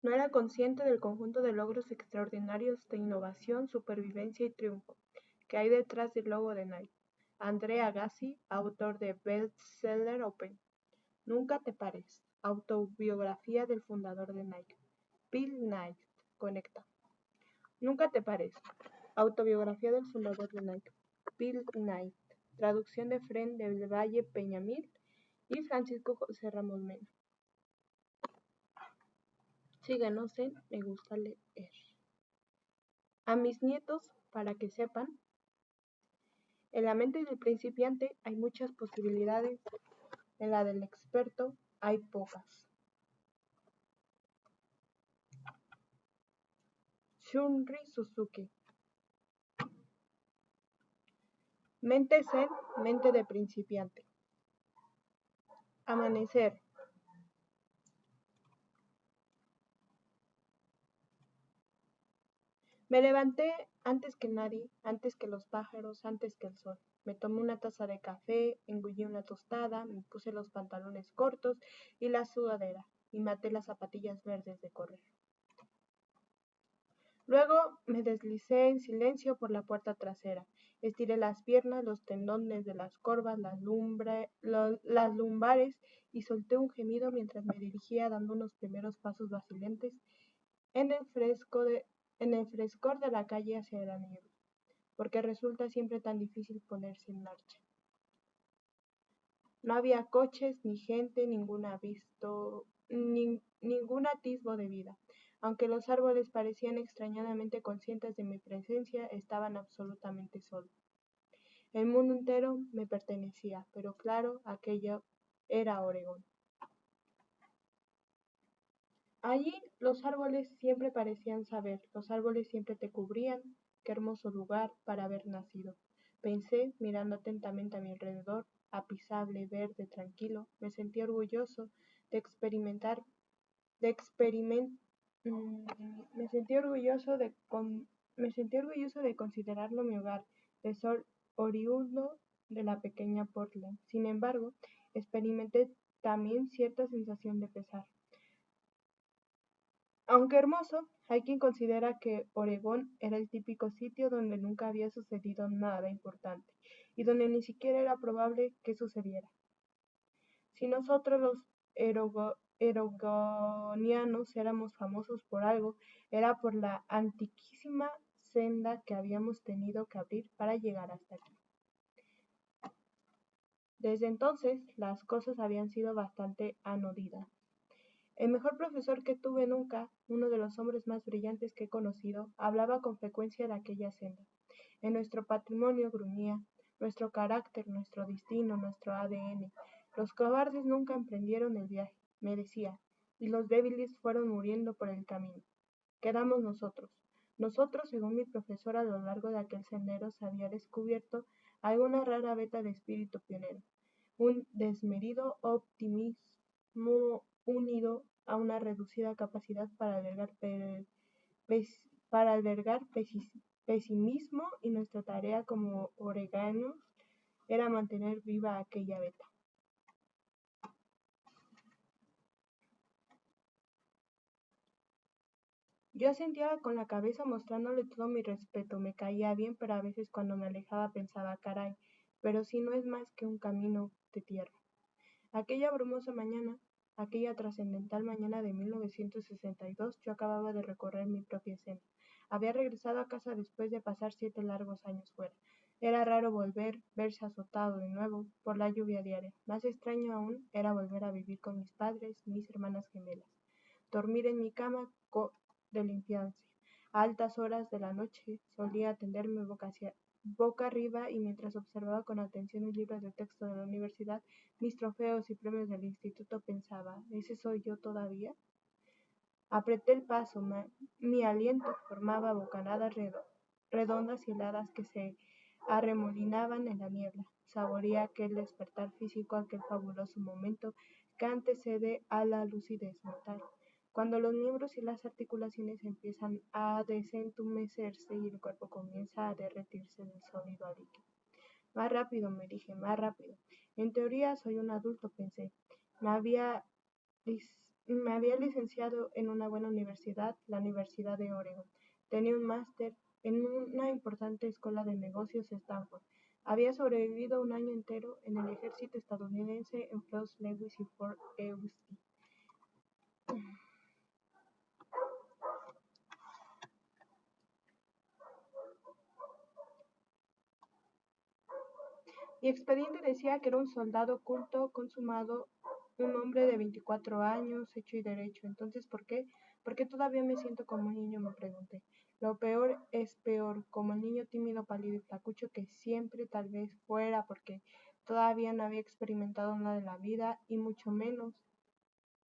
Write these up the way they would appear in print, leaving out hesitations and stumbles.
No era consciente del conjunto de logros extraordinarios de innovación, supervivencia y triunfo que hay detrás del logo de Nike. André Agassi, autor de bestseller Open. Nunca te pares. Autobiografía del fundador de Nike. Bill Knight. Conecta. Nunca te pares. Autobiografía del fundador de Nike. Bill Knight. Traducción de Fren del Valle Peñamil y Francisco José Ramos Mena. Síguenos en Me Gusta Leer. A mis nietos, para que sepan, en la mente del principiante hay muchas posibilidades, en la del experto hay pocas. Shunri Suzuki. Mente zen, mente de principiante. Amanecer. Me levanté antes que nadie, antes que los pájaros, antes que el sol. Me tomé una taza de café, engullí una tostada, me puse los pantalones cortos y la sudadera, y maté las zapatillas verdes de correr. Luego me deslicé en silencio por la puerta trasera. Estiré las piernas, los tendones de las corvas, las lumbares y solté un gemido mientras me dirigía dando unos primeros pasos vacilantes en el frescor de la calle hacia la niebla, porque resulta siempre tan difícil ponerse en marcha. No había coches, ni gente, ningún atisbo de vida. Aunque los árboles parecían extrañadamente conscientes de mi presencia, estaban absolutamente solos. El mundo entero me pertenecía, pero claro, aquello era Oregón. Allí los árboles siempre parecían saber, los árboles siempre te cubrían. Qué hermoso lugar para haber nacido. Pensé, mirando atentamente a mi alrededor, apisable, verde, tranquilo. Me sentí orgulloso de me sentí orgulloso de considerarlo mi hogar, de ser oriundo de la pequeña Portland. Sin embargo, experimenté también cierta sensación de pesar. Aunque hermoso, hay quien considera que Oregón era el típico sitio donde nunca había sucedido nada importante y donde ni siquiera era probable que sucediera. Si nosotros los oregonianos éramos famosos por algo, era por la antiquísima senda que habíamos tenido que abrir para llegar hasta aquí. Desde entonces, las cosas habían sido bastante anodinas. El mejor profesor que tuve nunca, uno de los hombres más brillantes que he conocido, hablaba con frecuencia de aquella senda. En nuestro patrimonio, gruñía, nuestro carácter, nuestro destino, nuestro ADN. Los cobardes nunca emprendieron el viaje, me decía, y los débiles fueron muriendo por el camino. Quedamos nosotros. Nosotros, según mi profesor, a lo largo de aquel sendero se había descubierto alguna rara veta de espíritu pionero, un desmedido optimismo unido a una reducida capacidad para albergar pesimismo, y nuestra tarea como oreganos era mantener viva aquella veta. Yo asentía con la cabeza mostrándole todo mi respeto. Me caía bien, pero a veces cuando me alejaba pensaba, caray, pero si no es más que un camino de tierra. Aquella brumosa mañana, aquella trascendental mañana de 1962, yo acababa de recorrer mi propia senda. Había regresado a casa después de pasar 7 largos años fuera. Era raro verse azotado de nuevo por la lluvia diaria. Más extraño aún era volver a vivir con mis padres y mis hermanas gemelas. Dormir en mi cama de la infancia. A altas horas de la noche solía tenderme boca arriba y mientras observaba con atención mis libros de texto de la universidad, mis trofeos y premios del instituto, pensaba, ¿ese soy yo todavía? Apreté el paso, mi aliento formaba bocanadas redondas y heladas que se arremolinaban en la niebla. Saboreé aquel despertar físico, aquel fabuloso momento que antecede a la lucidez mental, cuando los miembros y las articulaciones empiezan a desentumecerse y el cuerpo comienza a derretirse del sólido a líquido. Más rápido, me dije, más rápido. En teoría soy un adulto, pensé. Me había Me había licenciado en una buena universidad, la Universidad de Oregon. Tenía un máster en una importante escuela de negocios Stanford. Había sobrevivido un año entero en el ejército estadounidense en Fort Lewis y Fort Eustis. Mi expediente decía que era un soldado culto, consumado, un hombre de 24 años, hecho y derecho. Entonces, ¿por qué? ¿Por qué todavía me siento como un niño? Me pregunté. Lo peor es peor, como el niño tímido, pálido y flacucho que siempre tal vez fuera, porque todavía no había experimentado nada de la vida y mucho menos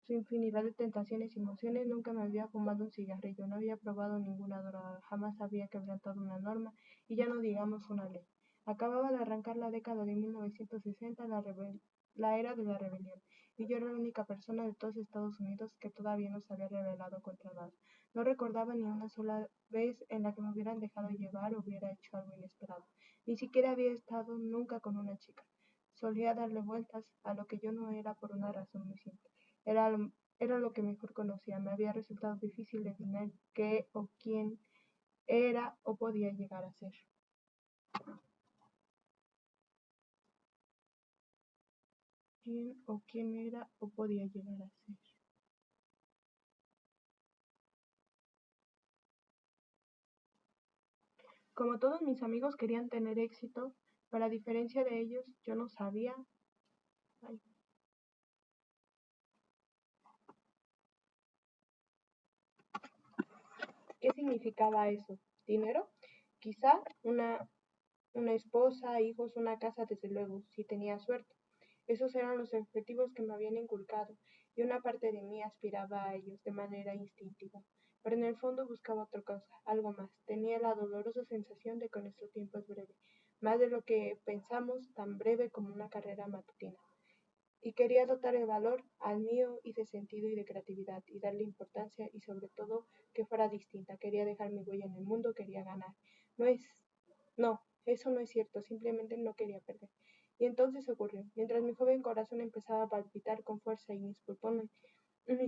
su infinidad de tentaciones y emociones. Nunca me había fumado un cigarrillo, no había probado ninguna droga, jamás había quebrantado una norma y ya no digamos una ley. Acababa de arrancar la década de 1960, la era de la rebelión, y yo era la única persona de todos Estados Unidos que todavía no se había rebelado contra nada. No recordaba ni una sola vez en la que me hubieran dejado llevar o hubiera hecho algo inesperado. Ni siquiera había estado nunca con una chica. Solía darle vueltas a lo que yo no era por una razón muy simple. Era, era lo que mejor conocía. Me había resultado difícil definir qué o quién era o podía llegar a ser. Quién era o podía llegar a ser. Como todos mis amigos querían tener éxito, pero a diferencia de ellos, yo no sabía. Ay, ¿qué significaba eso? ¿Dinero? Quizá una esposa, hijos, una casa, desde luego, si tenía suerte. Esos eran los objetivos que me habían inculcado, y una parte de mí aspiraba a ellos de manera instintiva. Pero en el fondo buscaba otra cosa, algo más. Tenía la dolorosa sensación de que nuestro tiempo es breve, más de lo que pensamos, tan breve como una carrera matutina. Y quería dotar de valor al mío y de sentido y de creatividad, y darle importancia y sobre todo que fuera distinta. Quería dejar mi huella en el mundo, quería ganar. No es no, eso no es cierto, simplemente no quería perder. Y entonces ocurrió. Mientras mi joven corazón empezaba a palpitar con fuerza y mis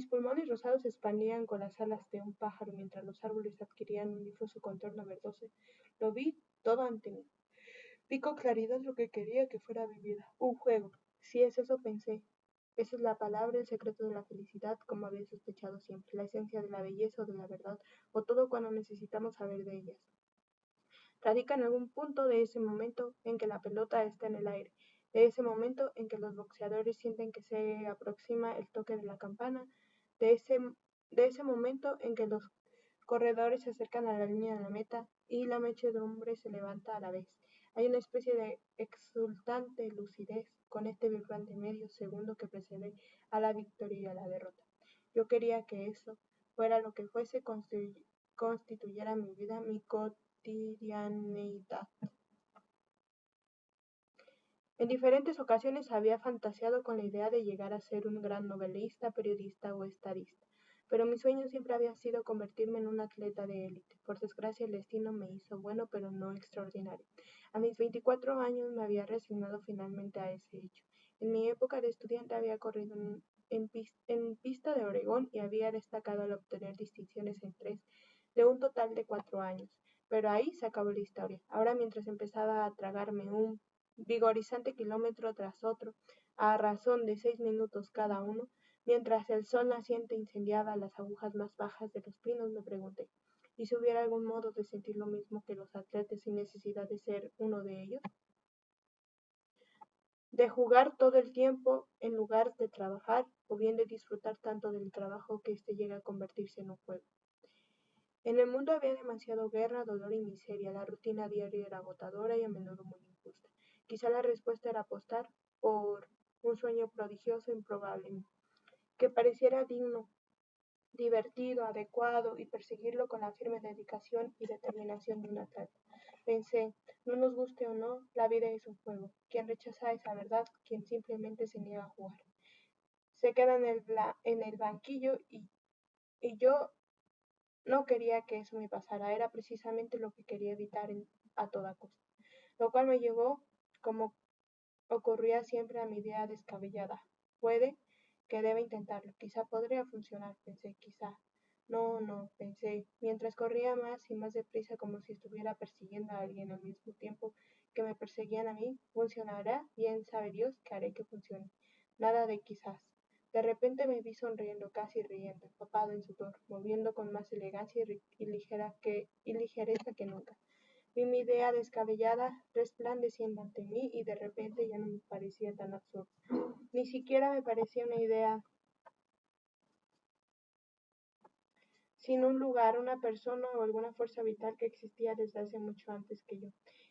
pulmones rosados se expandían con las alas de un pájaro mientras los árboles adquirían un difuso contorno verdoso, lo vi todo ante mí. Vi con claridad lo que quería que fuera mi vida. Un juego. Si es eso, pensé. Esa es la palabra, el secreto de la felicidad, como había sospechado siempre, la esencia de la belleza o de la verdad, o todo cuando necesitamos saber de ellas. Radica en algún punto de ese momento en que la pelota está en el aire, de ese momento en que los boxeadores sienten que se aproxima el toque de la campana, de ese, de ese momento en que los corredores se acercan a la línea de la meta y la muchedumbre se levanta a la vez. Hay una especie de exultante lucidez con este vibrante medio segundo que precede a la victoria y a la derrota. Yo quería que eso, fuera lo que fuese, constituyera mi vida, mi cotidianeidad. En diferentes ocasiones había fantaseado con la idea de llegar a ser un gran novelista, periodista o estadista, pero mi sueño siempre había sido convertirme en un atleta de élite. Por desgracia, el destino me hizo bueno, pero no extraordinario. A mis 24 años me había resignado finalmente a ese hecho. En mi época de estudiante había corrido en pista de Oregón y había destacado al obtener distinciones en 3 de un total de 4 años. Pero ahí se acabó la historia. Ahora, mientras empezaba a tragarme un vigorizante kilómetro tras otro, a razón de 6 minutos cada uno, mientras el sol naciente incendiaba las agujas más bajas de los pinos, me pregunté, ¿y si hubiera algún modo de sentir lo mismo que los atletas sin necesidad de ser uno de ellos? De jugar todo el tiempo en lugar de trabajar, o bien de disfrutar tanto del trabajo que éste llega a convertirse en un juego. En el mundo había demasiado guerra, dolor y miseria. La rutina diaria era agotadora y a menudo muy injusta. Quizá la respuesta era apostar por un sueño prodigioso, improbable, que pareciera digno, divertido, adecuado, y perseguirlo con la firme dedicación y determinación de un atleta. Pensé, no nos guste o no, la vida es un juego. Quien rechaza esa verdad, quien simplemente se niega a jugar, se queda en el banquillo y yo no quería que eso me pasara, era precisamente lo que quería evitar a toda costa. Lo cual me llevó, como ocurría siempre, a mi idea descabellada. Puede que debe intentarlo. Quizá podría funcionar, pensé, quizá. No, pensé, mientras corría más y más deprisa como si estuviera persiguiendo a alguien al mismo tiempo que me perseguían a mí. Funcionará, bien sabe Dios que haré que funcione. Nada de quizás. De repente me vi sonriendo, casi riendo, empapado en sudor, moviendo con más elegancia y ligereza que nunca. Vi mi idea descabellada resplandeciendo ante mí y de repente ya no me parecía tan absurda. Ni siquiera me parecía una idea, sino un lugar, una persona o alguna fuerza vital que existía desde hace mucho antes que yo.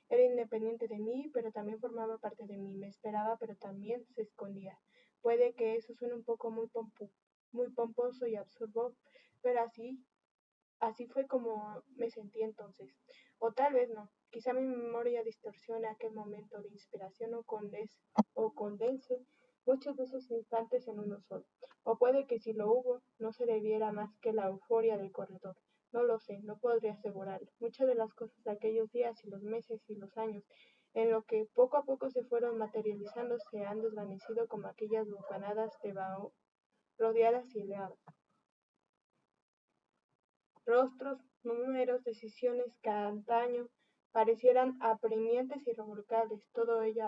Era independiente de mí, pero también formaba parte de mí. Me esperaba, pero también se escondía. Puede que eso suene un poco muy pomposo y absurdo, pero así fue como me sentí entonces. O tal vez no. Quizá mi memoria distorsione aquel momento de inspiración o condense muchos de esos instantes en uno solo. O puede que si lo hubo, no se debiera más que la euforia del corredor. No lo sé, no podría asegurarlo. Muchas de las cosas de aquellos días y los meses y los años, en lo que poco a poco se fueron materializando, se han desvanecido como aquellas bofanadas de Bao rodeadas y heladas. Rostros, números, decisiones que antaño parecieran apremiantes y irrevocables, todo ello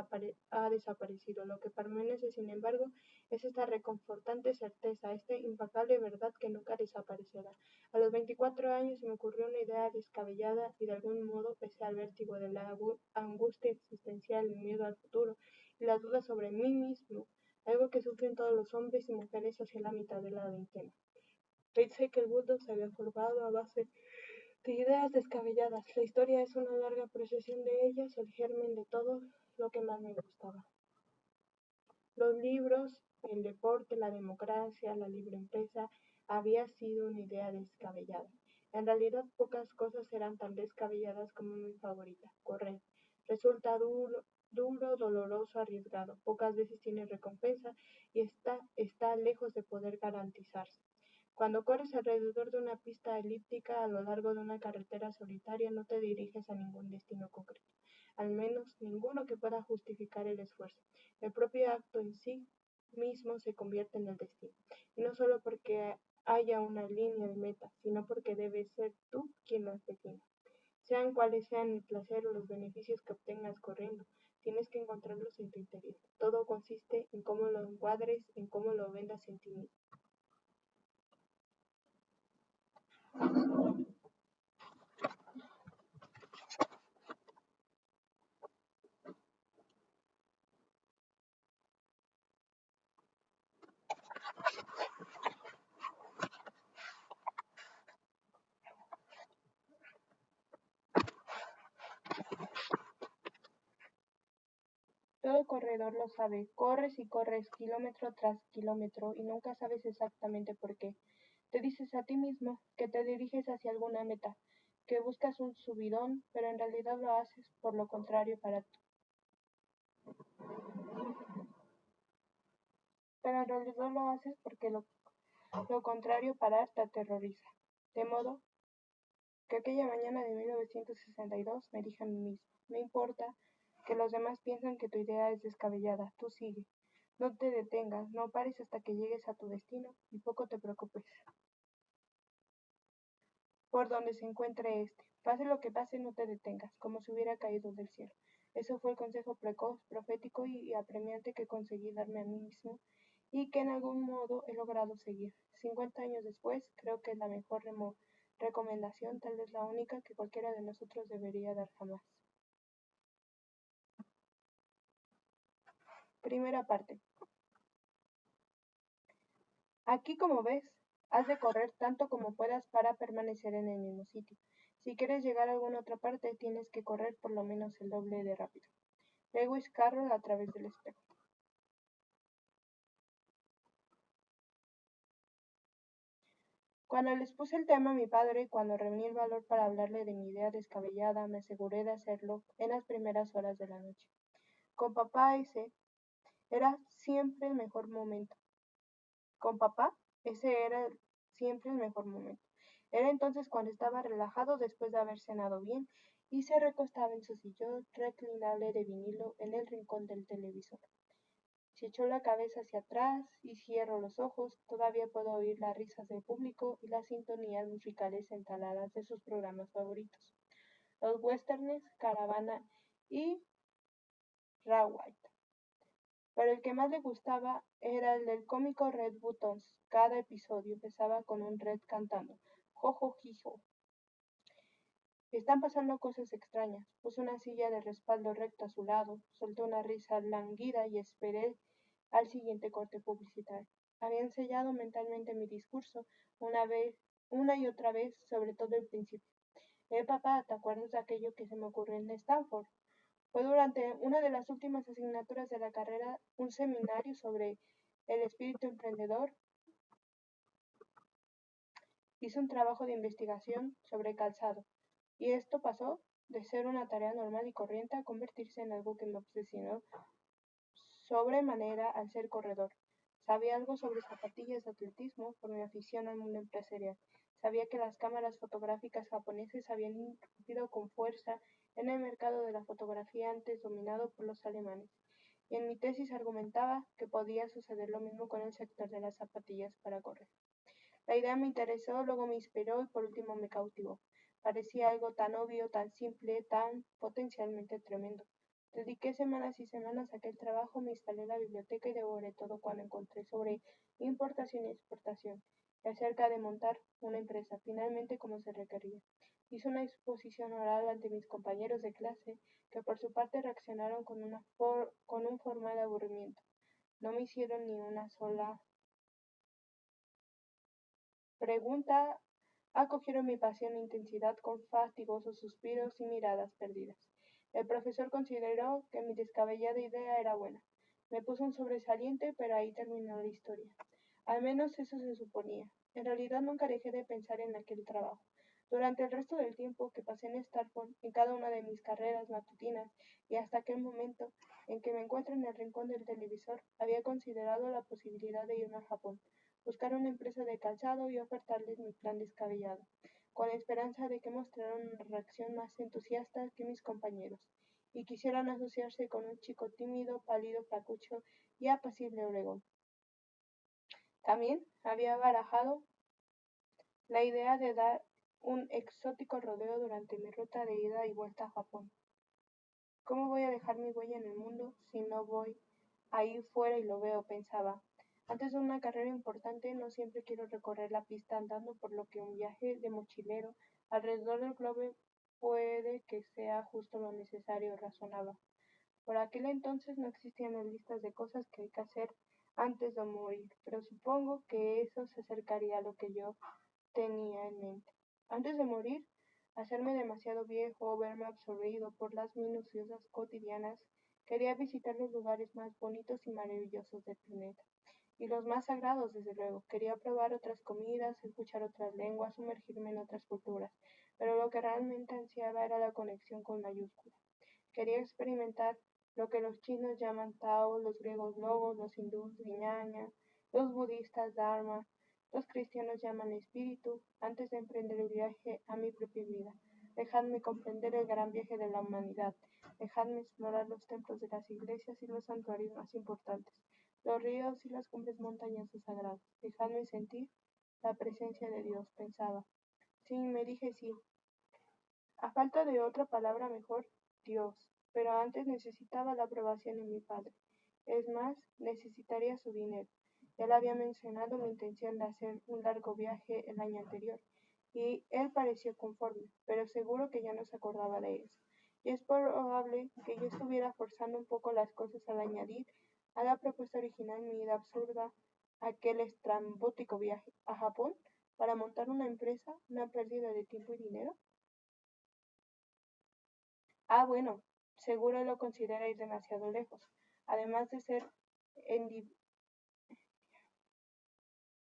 ha desaparecido. Lo que permanece, sin embargo, es esta reconfortante certeza, esta impecable verdad que nunca desaparecerá. A los 24 años se me ocurrió una idea descabellada y de algún modo, pese al vértigo de la angustia existencial, el miedo al futuro y las dudas sobre mí mismo, algo que sufren todos los hombres y mujeres hacia la mitad de la veintena. Pensé que el mundo se había formado a base de ideas descabelladas. La historia es una larga procesión de ellas, el germen de todo lo que más me gustaba. Los libros, el deporte, la democracia, la libre empresa, había sido una idea descabellada. En realidad pocas cosas eran tan descabelladas como mi favorita, correr. Resulta duro, doloroso, arriesgado. Pocas veces tiene recompensa y está lejos de poder garantizarse. Cuando corres alrededor de una pista elíptica a lo largo de una carretera solitaria, no te diriges a ningún destino concreto, al menos ninguno que pueda justificar el esfuerzo. El propio acto en sí mismo se convierte en el destino, y no solo porque haya una línea de meta, sino porque debes ser tú quien las defina. Sean cuales sean el placer o los beneficios que obtengas corriendo, tienes que encontrarlos en tu interior. Todo consiste en cómo lo encuadres, en cómo lo vendas en ti mismo. Todo corredor lo sabe, corres y corres kilómetro tras kilómetro y nunca sabes exactamente por qué. Te dices a ti mismo que te diriges hacia alguna meta, que buscas un subidón, pero en realidad lo haces por lo contrario pero en realidad lo haces porque lo contrario parar te aterroriza. De modo que aquella mañana de 1962 me dije a mí mismo, no importa que los demás piensen que tu idea es descabellada, tú sigue. No te detengas, no pares hasta que llegues a tu destino y poco te preocupes por donde se encuentre este. Pase lo que pase, no te detengas, como si hubiera caído del cielo. Eso fue el consejo precoz, profético y apremiante que conseguí darme a mí mismo y que en algún modo he logrado seguir. 50 años después, creo que es la mejor recomendación, tal vez la única, que cualquiera de nosotros debería dar jamás. Primera parte. Aquí, como ves, has de correr tanto como puedas para permanecer en el mismo sitio. Si quieres llegar a alguna otra parte, tienes que correr por lo menos el doble de rápido. Lewis Carroll a través del espejo. Cuando les puse el tema a mi padre y cuando reuní el valor para hablarle de mi idea descabellada, me aseguré de hacerlo en las primeras horas de la noche. Con papá ese era siempre el mejor momento. Con papá ese era siempre el mejor momento. Era entonces cuando estaba relajado después de haber cenado bien y se recostaba en su sillón reclinable de vinilo en el rincón del televisor. Si echo la cabeza hacia atrás y cierro los ojos, todavía puedo oír las risas del público y las sintonías musicales entaladas de sus programas favoritos. Los westernes, Caravana y Rawhide. Pero el que más le gustaba era el del cómico Red Buttons. Cada episodio empezaba con un Red cantando "Jo, jijo". Están pasando cosas extrañas. Puse una silla de respaldo recta a su lado, solté una risa lánguida y esperé al siguiente corte publicitario. Habían sellado mentalmente mi discurso una y otra vez, sobre todo el principio. Papá, ¿te acuerdas de aquello que se me ocurrió en Stanford? Fue durante una de las últimas asignaturas de la carrera, un seminario sobre el espíritu emprendedor. Hice un trabajo de investigación sobre calzado, y esto pasó de ser una tarea normal y corriente a convertirse en algo que me obsesionó sobremanera al ser corredor. Sabía algo sobre zapatillas de atletismo por mi afición al mundo empresarial. Sabía que las cámaras fotográficas japonesas habían irrumpido con fuerza en el mercado de la fotografía antes dominado por los alemanes. Y en mi tesis argumentaba que podía suceder lo mismo con el sector de las zapatillas para correr. La idea me interesó, luego me inspiró y por último me cautivó. Parecía algo tan obvio, tan simple, tan potencialmente tremendo. Dediqué semanas y semanas a aquel trabajo, me instalé en la biblioteca y devoré todo cuando encontré sobre importación y exportación, y acerca de montar una empresa, finalmente como se requería. Hice una exposición oral ante mis compañeros de clase, que por su parte reaccionaron con un formal aburrimiento. No me hicieron ni una sola pregunta, acogieron mi pasión e intensidad con fatigosos suspiros y miradas perdidas. El profesor consideró que mi descabellada idea era buena. Me puso un sobresaliente, pero ahí terminó la historia. Al menos eso se suponía. En realidad nunca dejé de pensar en aquel trabajo. Durante el resto del tiempo que pasé en Stanford, en cada una de mis carreras matutinas y hasta aquel momento en que me encuentro en el rincón del televisor, había considerado la posibilidad de irme a Japón, buscar una empresa de calzado y ofertarles mi plan descabellado, con la esperanza de que mostraran una reacción más entusiasta que mis compañeros, y quisieran asociarse con un chico tímido, pálido, flacucho y apacible Oregón. También había barajado la idea de dar un exótico rodeo durante mi ruta de ida y vuelta a Japón. ¿Cómo voy a dejar mi huella en el mundo si no voy ahí fuera y lo veo? Pensaba. Antes de una carrera importante no siempre quiero recorrer la pista andando, por lo que un viaje de mochilero alrededor del globo puede que sea justo lo necesario, razonaba. Por aquel entonces no existían las listas de cosas que hay que hacer antes de morir, pero supongo que eso se acercaría a lo que yo tenía en mente. Antes de morir, hacerme demasiado viejo o verme absorbido por las minuciosas cotidianas, quería visitar los lugares más bonitos y maravillosos del planeta. Y los más sagrados, desde luego. Quería probar otras comidas, escuchar otras lenguas, sumergirme en otras culturas. Pero lo que realmente ansiaba era la conexión con mayúscula. Quería experimentar lo que los chinos llaman Tao, los griegos logos, los hindúes Vijnana, los budistas Dharma, los cristianos llaman espíritu, antes de emprender el viaje a mi propia vida. Dejadme comprender el gran viaje de la humanidad. Dejadme explorar los templos de las iglesias y los santuarios más importantes, los ríos y las cumbres montañosas sagradas. Dejadme sentir la presencia de Dios, pensaba. Sí, me dije sí. A falta de otra palabra mejor, Dios. Pero antes necesitaba la aprobación de mi padre. Es más, necesitaría su dinero. Ya le había mencionado mi intención de hacer un largo viaje el año anterior, y él pareció conforme, pero seguro que ya no se acordaba de eso. Y es probable que yo estuviera forzando un poco las cosas al añadir a la propuesta original mi idea absurda, aquel estrambótico viaje a Japón para montar una empresa, una pérdida de tiempo y dinero. Ah, bueno, seguro lo consideráis demasiado lejos, además de ser endi-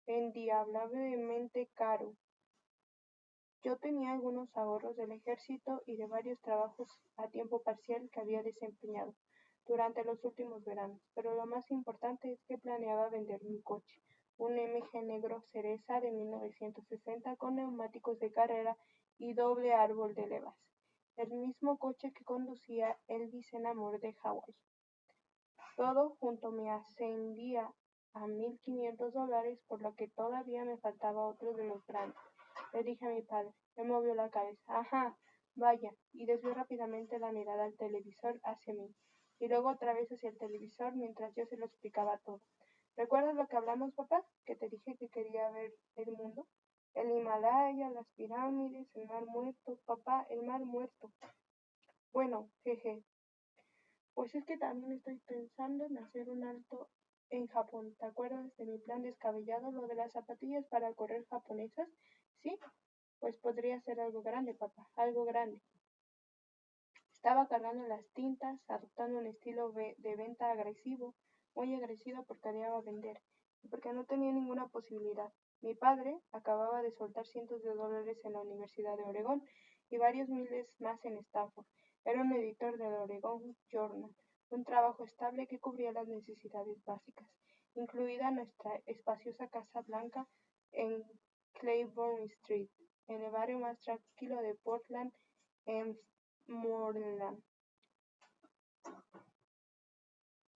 endiablablemente caro. Yo tenía algunos ahorros del ejército y de varios trabajos a tiempo parcial que había desempeñado durante los últimos veranos, pero lo más importante es que planeaba vender mi coche, un MG negro cereza de 1960 con neumáticos de carrera y doble árbol de levas, el mismo coche que conducía Elvis en Amor de Hawái. Todo junto me ascendía a $1,500, por lo que todavía me faltaba otro de los grandes. Le dije a mi padre. Él movió la cabeza. Ajá, vaya, y desvió rápidamente la mirada al televisor hacia mí, y luego otra vez hacia el televisor mientras yo se lo explicaba todo. ¿Recuerdas lo que hablamos, papá? Que te dije que quería ver el mundo. El Himalaya, las pirámides, el mar muerto. Papá, el mar muerto. Bueno, jeje. Pues es que también estoy pensando en hacer un alto en Japón. ¿Te acuerdas de mi plan descabellado, lo de las zapatillas para correr japonesas? Sí, pues podría ser algo grande, papá, algo grande. Estaba cargando las tintas, adoptando un estilo de venta agresivo, muy agresivo porque odiaba vender y porque no tenía ninguna posibilidad. Mi padre acababa de soltar cientos de dólares en la Universidad de Oregón y varios miles más en Stanford. Era un editor del Oregon Journal, un trabajo estable que cubría las necesidades básicas, incluida nuestra espaciosa Casa Blanca en Claiborne Street, en el barrio más tranquilo de Portland, en Moreland.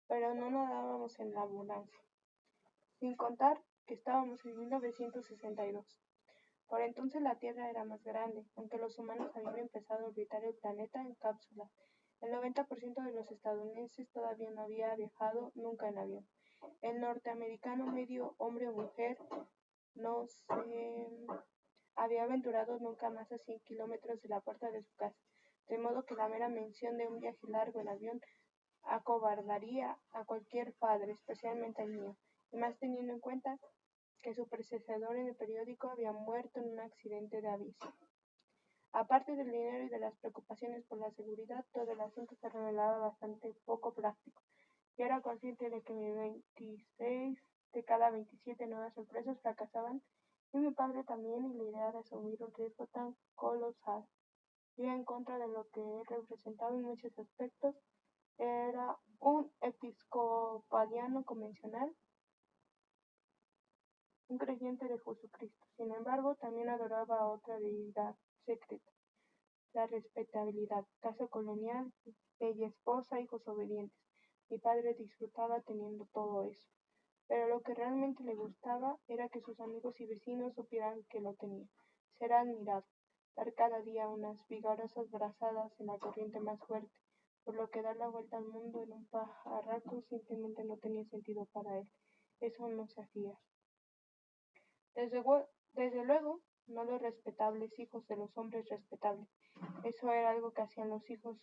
Pero no nadábamos en la abundancia, sin contar que estábamos en 1962. Por entonces la Tierra era más grande, aunque los humanos habían empezado a orbitar el planeta en cápsulas. El 90% de los estadounidenses todavía no había viajado nunca en avión. El norteamericano medio, hombre o mujer, no se había aventurado nunca más a 100 kilómetros de la puerta de su casa, de modo que la mera mención de un viaje largo en avión acobardaría a cualquier padre, especialmente al mío, y más teniendo en cuenta que su predecesor en el periódico había muerto en un accidente de aviación. Aparte del dinero y de las preocupaciones por la seguridad, todo el asunto se revelaba bastante poco práctico. Yo era consciente de que 26 de cada 27 nuevas empresas fracasaban, y mi padre también, y la idea de asumir un riesgo tan colosal iba en contra de lo que él representaba en muchos aspectos. Era un episcopaliano convencional, un creyente de Jesucristo. Sin embargo, también adoraba a otra deidad secreta, la respetabilidad, casa colonial, bella esposa, hijos obedientes. Mi padre disfrutaba teniendo todo eso, pero lo que realmente le gustaba era que sus amigos y vecinos supieran que lo tenía, ser admirado, dar cada día unas vigorosas brazadas en la corriente más fuerte, por lo que dar la vuelta al mundo en un pajarraco simplemente no tenía sentido para él. Eso no se hacía. Desde luego, no los respetables hijos de los hombres respetables. Eso era algo que hacían los hijos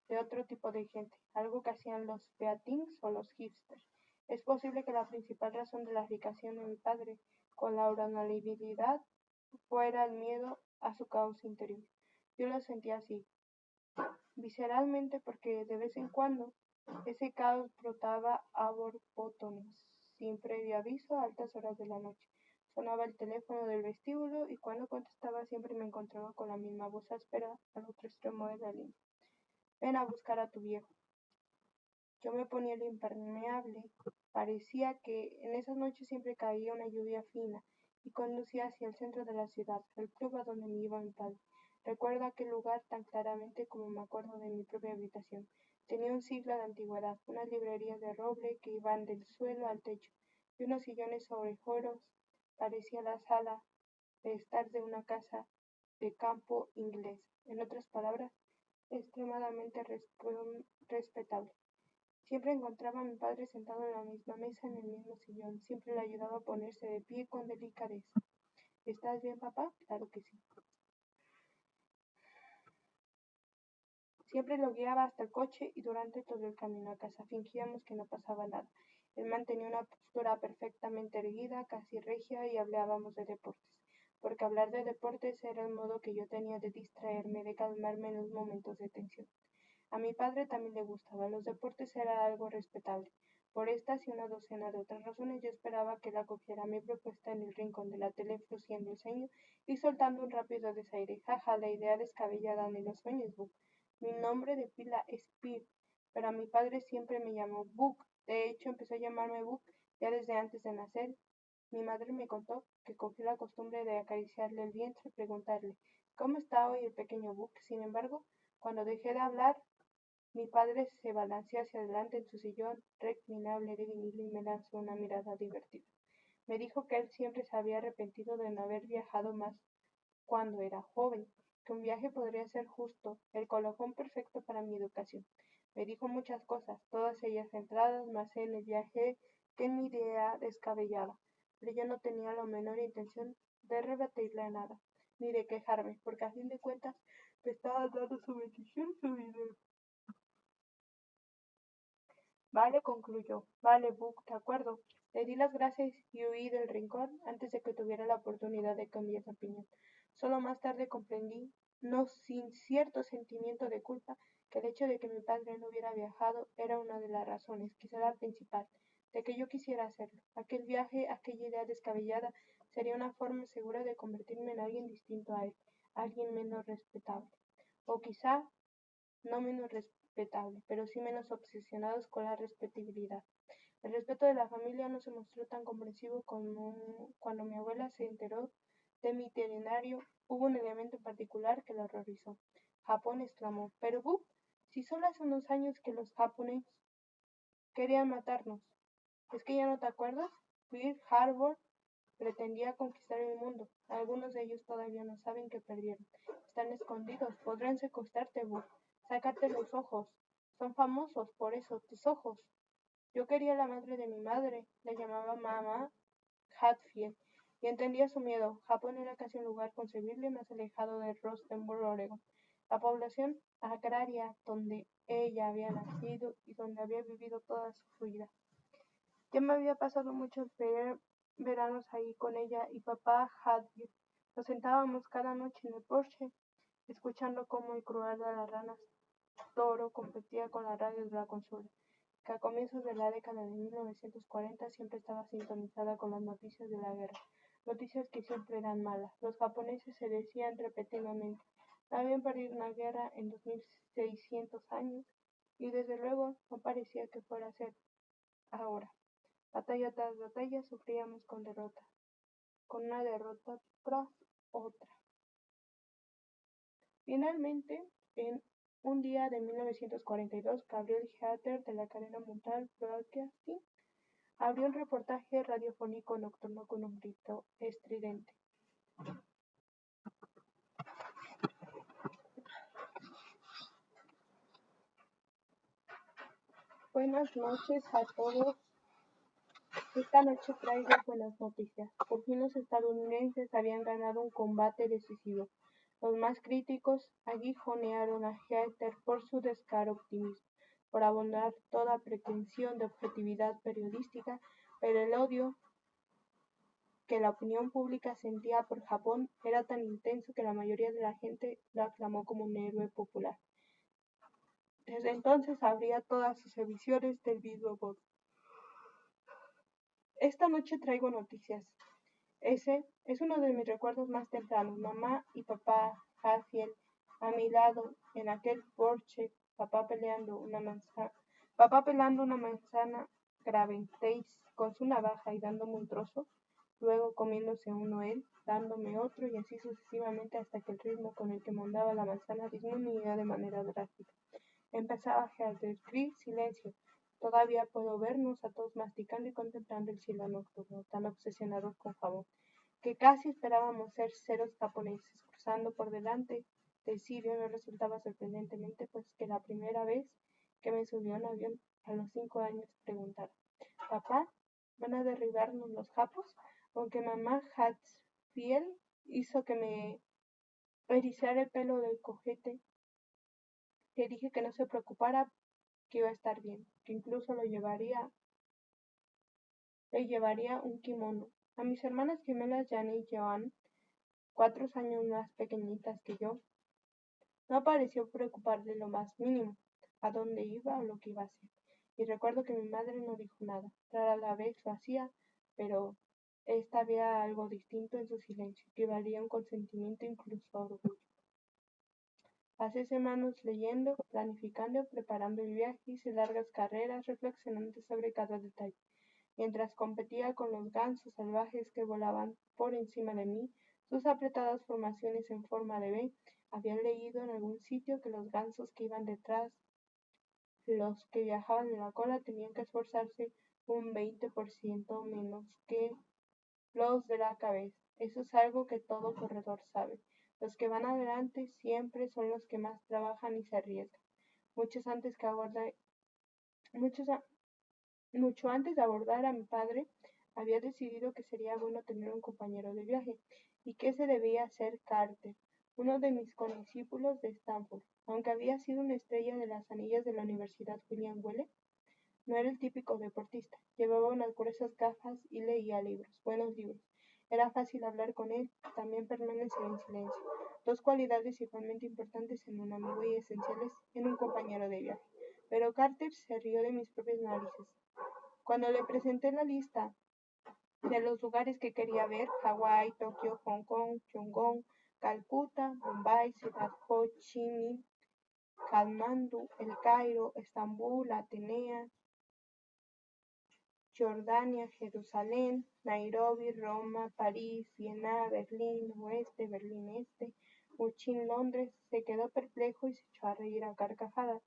de otro tipo de gente, algo que hacían los beatings o los hipsters. Es posible que la principal razón de la fijación de mi padre con la honorabilidad fuera el miedo a su caos interior. Yo lo sentía así, visceralmente, porque de vez en cuando ese caos brotaba a borbotones, sin previo aviso, a altas horas de la noche. Sonaba el teléfono del vestíbulo y cuando contestaba siempre me encontraba con la misma voz áspera al otro extremo de la línea. Ven a buscar a tu viejo. Yo me ponía el impermeable. Parecía que en esas noches siempre caía una lluvia fina y conducía hacia el centro de la ciudad, al club a donde me iba mi padre. Recuerdo aquel lugar tan claramente como me acuerdo de mi propia habitación. Tenía un siglo de antigüedad, unas librerías de roble que iban del suelo al techo y unos sillones sobre joros. Parecía la sala de estar de una casa de campo inglés. En otras palabras, extremadamente respetable. Siempre encontraba a mi padre sentado en la misma mesa, en el mismo sillón. Siempre le ayudaba a ponerse de pie con delicadeza. ¿Estás bien, papá? Claro que sí. Siempre lo guiaba hasta el coche y durante todo el camino a casa fingíamos que no pasaba nada. Él mantenía una postura perfectamente erguida, casi regia, y hablábamos de deportes, porque hablar de deportes era el modo que yo tenía de distraerme, de calmarme en los momentos de tensión. A mi padre también le gustaba, los deportes era algo respetable. Por estas y una docena de otras razones yo esperaba que él acogiera mi propuesta en el rincón de la tele, frunciendo el ceño y soltando un rápido desaire. Jaja, la idea descabellada ni los sueños, Buck. Mi nombre de pila es Pip, pero a mi padre siempre me llamó Buck. De hecho, empezó a llamarme Buck ya desde antes de nacer. Mi madre me contó que cogió la costumbre de acariciarle el vientre y preguntarle ¿cómo está hoy el pequeño Buck? Sin embargo, cuando dejé de hablar, Mi padre se balanceó hacia adelante en su sillón reclinable de vinilo y me lanzó una mirada divertida. Me dijo que él siempre se había arrepentido de no haber viajado más cuando era joven, que un viaje podría ser justo, el colofón perfecto para mi educación. Me dijo muchas cosas, todas ellas centradas más en el viaje que en mi idea descabellada, pero yo no tenía la menor intención de rebatirle a nada, ni de quejarme, porque a fin de cuentas me estaba dando su bendición y su dinero. Vale, concluyó. Vale, Buck, de acuerdo. Le di las gracias y huí del rincón antes de que tuviera la oportunidad de cambiar de opinión. Solo más tarde comprendí, no sin cierto sentimiento de culpa, que el hecho de que mi padre no hubiera viajado era una de las razones, quizá la principal, de que yo quisiera hacerlo. Aquel viaje, aquella idea descabellada, sería una forma segura de convertirme en alguien distinto a él, alguien menos respetable. O quizá no menos respetable, pero sí menos obsesionados con la respetabilidad. El respeto de la familia no se mostró tan comprensivo como cuando mi abuela se enteró de mi itinerario. Hubo un elemento en particular que la horrorizó. Japón, exclamó. Pero Bob, si solo hace unos años que los japoneses querían matarnos. ¿Es que ya no te acuerdas? Pearl Harbor pretendía conquistar el mundo. Algunos de ellos todavía no saben que perdieron. Están escondidos. Podrán secuestrarte, Bob. Sacarte los ojos. Son famosos por eso, tus ojos. Yo quería a la madre de mi madre. La llamaba Mamá Hatfield. Y entendía su miedo. Japón era casi un lugar concebible más alejado de Rostenburg, Oregon. La población agraria donde ella había nacido y donde había vivido toda su vida. Ya me había pasado muchos veranos ahí con ella y papá Hadfield. Nos sentábamos cada noche en el porche, escuchando cómo el cruel de las ranas toro competía con la radio de la consola, que a comienzos de la década de 1940 siempre estaba sintonizada con las noticias de la guerra, noticias que siempre eran malas. Los japoneses se decían repetidamente, no habían perdido una guerra en 2600 años y desde luego no parecía que fuera a ser ahora. Batalla tras batalla sufríamos con una derrota tras otra. Finalmente, en un día de 1942, Gabriel Heatter de la cadena Mundial Broadcasting abrió un reportaje radiofónico nocturno con un grito estridente. Buenas noches a todos. Esta noche traigo buenas noticias. Por fin los estadounidenses habían ganado un combate decisivo. Los más críticos aguijonearon a Heatter por su descaro optimismo, por abandonar toda pretensión de objetividad periodística, pero el odio que la opinión pública sentía por Japón era tan intenso que la mayoría de la gente lo aclamó como un héroe popular. Desde entonces abría todas sus emisiones del mismo modo. Esta noche traigo noticias. Ese es uno de mis recuerdos más tempranos. Mamá y papá Hatfield a mi lado en aquel porche, papá pelando una manzana Graventeis con su navaja y dándome un trozo, luego comiéndose uno él, dándome otro y así sucesivamente hasta que el ritmo con el que mondaba la manzana disminuía de manera drástica. Empezaba a escribir silencio. Todavía puedo vernos a todos masticando y contemplando el cielo nocturno, tan obsesionados con Japón, que casi esperábamos ser ceros japoneses cruzando por delante del Sirio. Me resultaba sorprendentemente, pues que la primera vez que me subió a un avión a los 5 años preguntara, ¿papá, van a derribarnos los japos? Aunque mamá Hatfield hizo que me erizara el pelo del cojete, le dije que no se preocupara, que iba a estar bien, que incluso le llevaría un kimono. A mis hermanas gemelas Jane y Joan, 4 años más pequeñitas que yo, no pareció preocuparle lo más mínimo a dónde iba o lo que iba a hacer. Y recuerdo que mi madre no dijo nada. Rara la vez lo hacía, pero esta había algo distinto en su silencio, que valía un consentimiento incluso a orgullo. Pasé semanas leyendo, planificando, preparando el viaje, hice largas carreras, reflexionando sobre cada detalle. Mientras competía con los gansos salvajes que volaban por encima de mí, sus apretadas formaciones en forma de V, había leído en algún sitio que los gansos que iban detrás Los que viajaban en la cola tenían que esforzarse un 20% menos que los de la cabeza. Eso es algo que todo corredor sabe. Los que van adelante siempre son los que más trabajan y se arriesgan. Muchos antes que abordar, muchos a- Mucho antes de abordar a mi padre, había decidido que sería bueno tener un compañero de viaje, y que ese debía ser Carter, uno de mis condiscípulos de Stanford. Aunque había sido una estrella de las anillas de la Universidad William Welle, no era el típico deportista. Llevaba unas gruesas gafas y leía libros, buenos libros. Era fácil hablar con él, también permanecer en silencio. Dos cualidades igualmente importantes en un amigo y esenciales en un compañero de viaje. Pero Carter se rió de mis propias narices. Cuando le presenté la lista de los lugares que quería ver: Hawái, Tokio, Hong Kong, Yangon, Calcuta, Bombay, Ciudad Ho Chi Minh, Katmandú, El Cairo, Estambul, Atenea, Jordania, Jerusalén, Nairobi, Roma, París, Viena, Berlín Oeste, Berlín Este, Uchín, Londres, se quedó perplejo y se echó a reír a carcajadas.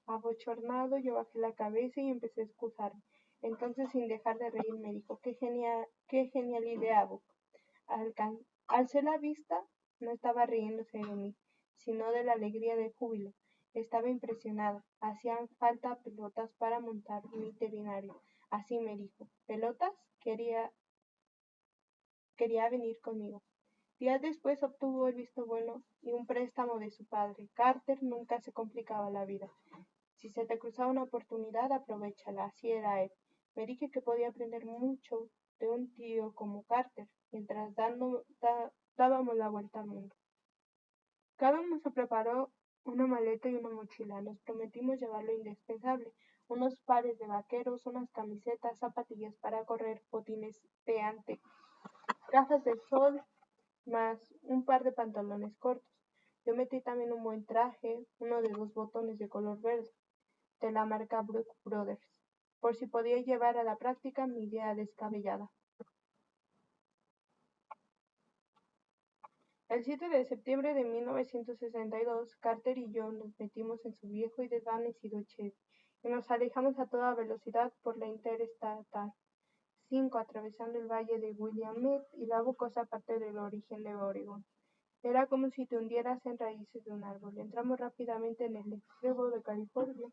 Abochornado, yo bajé la cabeza y empecé a excusarme. Entonces, sin dejar de reír, me dijo: qué genial idea, Bob. Alcé la vista, no estaba riéndose de mí, sino de la alegría de júbilo. Estaba impresionado. Hacían falta pelotas para montar un veterinario. Así me dijo: ¿pelotas? Quería venir conmigo. Días después obtuvo el visto bueno y un préstamo de su padre. Carter nunca se complicaba la vida. Si se te cruzaba una oportunidad, aprovéchala. Así era él. Me dije que podía aprender mucho de un tío como Carter, mientras dábamos la vuelta al mundo. Cada uno se preparó una maleta y una mochila. Nos prometimos llevar lo indispensable: unos pares de vaqueros, unas camisetas, zapatillas para correr, botines de ante, gafas de sol, más un par de pantalones cortos. Yo metí también un buen traje, uno de 2 botones de color verde, de la marca Brooks Brothers, por si podía llevar a la práctica mi idea descabellada. El 7 de septiembre de 1962, Carter y yo nos metimos en su viejo y desvanecido Chevy y nos alejamos a toda velocidad por la Interestatal 5, atravesando el valle de Willamette y la boscosa parte del origen de Oregón. Era como si te hundieras en raíces de un árbol. Entramos rápidamente en el extremo de California,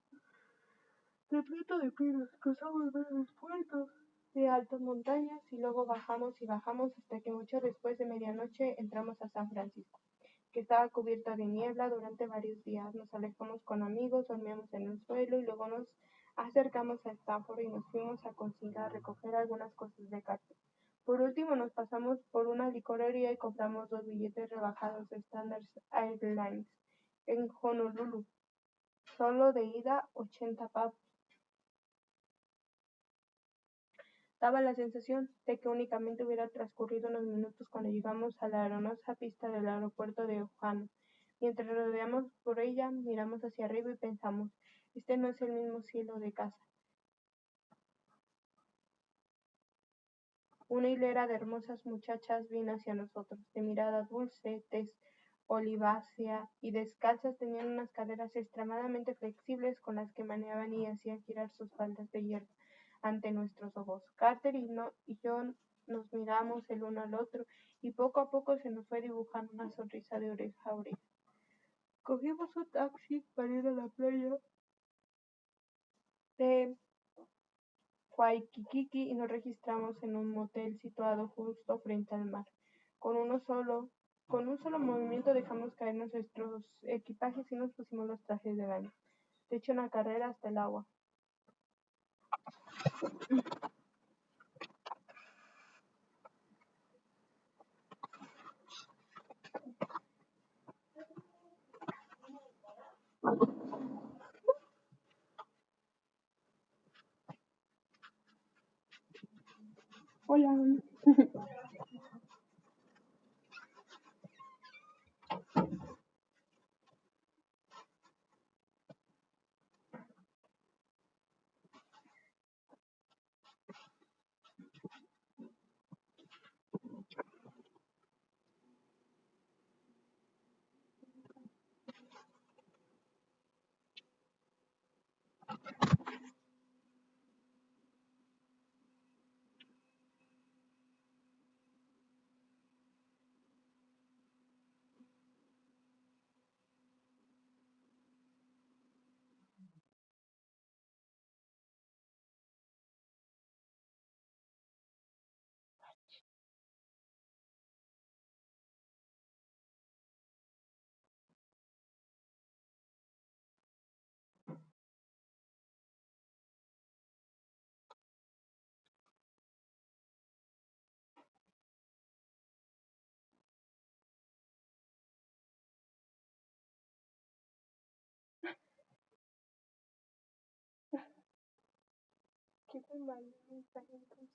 repleto de pinos. Cruzamos verdes puertos de altas montañas y luego bajamos y bajamos hasta que mucho después de medianoche entramos a San Francisco, que estaba cubierta de niebla durante varios días. Nos alejamos con amigos, dormíamos en el suelo y luego nos acercamos a Stanford y nos fuimos a consignar a recoger algunas cosas de carta. Por último, nos pasamos por una licorería y compramos 2 billetes rebajados de Standard Airlines en Honolulu. Solo de ida, 80 pavos. Daba la sensación de que únicamente hubiera transcurrido unos minutos cuando llegamos a la hermosa pista del aeropuerto de Ohio. Mientras rodeamos por ella, miramos hacia arriba y pensamos: este no es el mismo cielo de casa. Una hilera de hermosas muchachas vino hacia nosotros, de mirada dulce, tez olivácea y descalzas. Tenían unas caderas extremadamente flexibles con las que meneaban y hacían girar sus faldas de hierba ante nuestros ojos. Carter y yo nos miramos el uno al otro, y poco a poco se nos fue dibujando una sonrisa de oreja a oreja. Cogimos un taxi para ir a la playa de Waikiki y nos registramos en un motel situado justo frente al mar. Con un solo movimiento dejamos caer nuestros equipajes y nos pusimos los trajes de baño. De hecho, una carrera hasta el agua. Hola. Qué tan mal mensaje entonces.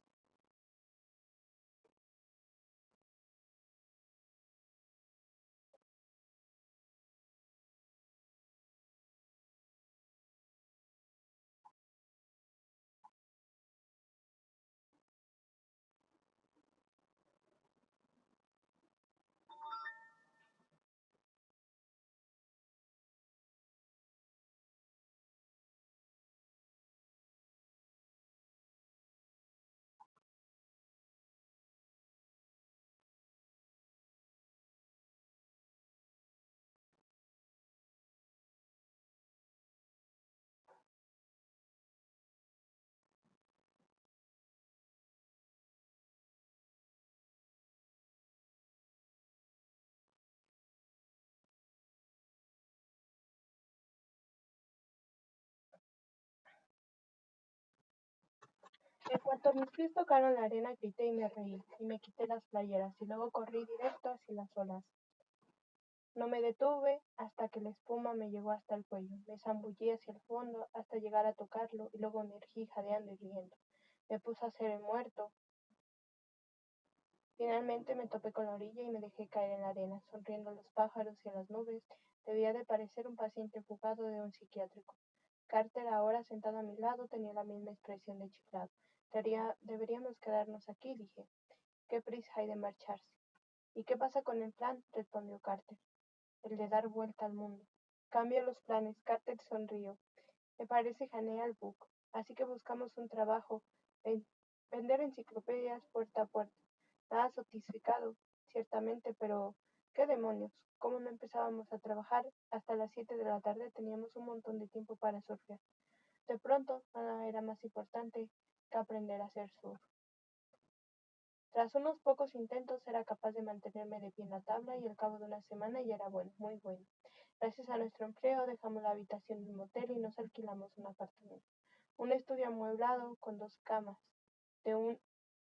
En cuanto mis pies tocaron la arena, grité y me reí, y me quité las playeras, y luego corrí directo hacia las olas. No me detuve hasta que la espuma me llegó hasta el cuello. Me zambullí hacia el fondo hasta llegar a tocarlo, y luego emergí jadeando y riendo. Me puse a hacer el muerto. Finalmente me topé con la orilla y me dejé caer en la arena, sonriendo a los pájaros y a las nubes. Debía de parecer un paciente fugado de un psiquiátrico. Carter, ahora sentado a mi lado, tenía la misma expresión de chiflado. Deberíamos quedarnos aquí, dije. ¿Qué prisa hay de marcharse? ¿Y qué pasa con el plan? Respondió Carter. El de dar vuelta al mundo. Cambio los planes. Carter sonrió. Me parece genial, Book. Así que buscamos un trabajo. Ven- Vender enciclopedias puerta a puerta. Nada sofisticado, ciertamente, pero ¿qué demonios? ¿Cómo no empezábamos a trabajar? Hasta las 7 de la tarde teníamos un montón de tiempo para surfear. De pronto, nada era más importante que aprender a hacer surf. Tras unos pocos intentos era capaz de mantenerme de pie en la tabla y al cabo de una semana ya era bueno, muy bueno. Gracias a nuestro empleo dejamos la habitación del motel y nos alquilamos un apartamento. Un estudio amueblado con dos camas,